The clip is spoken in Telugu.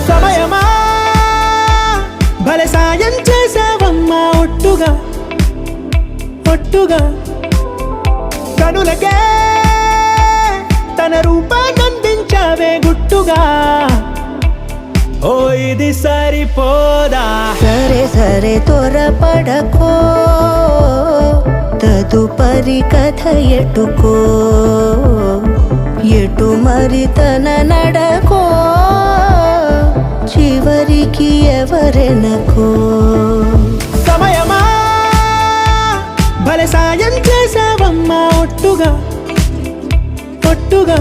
సమయమా భలే సాయం చేసావమ్మా ఒట్టుగా ఒట్టుగా కనులకే తన రూపాన్నందించావే గుట్టుగా ఓ ఇది సరిపోదా సరే సరే త్వరపడకో తదుపరి కథ ఎటుకో ఎటు మరి తన నడకో చివరికి ఎవరెనకో సమయమా భలే సాయం చేసావమ్మా ఒట్టుగా ఒట్టుగా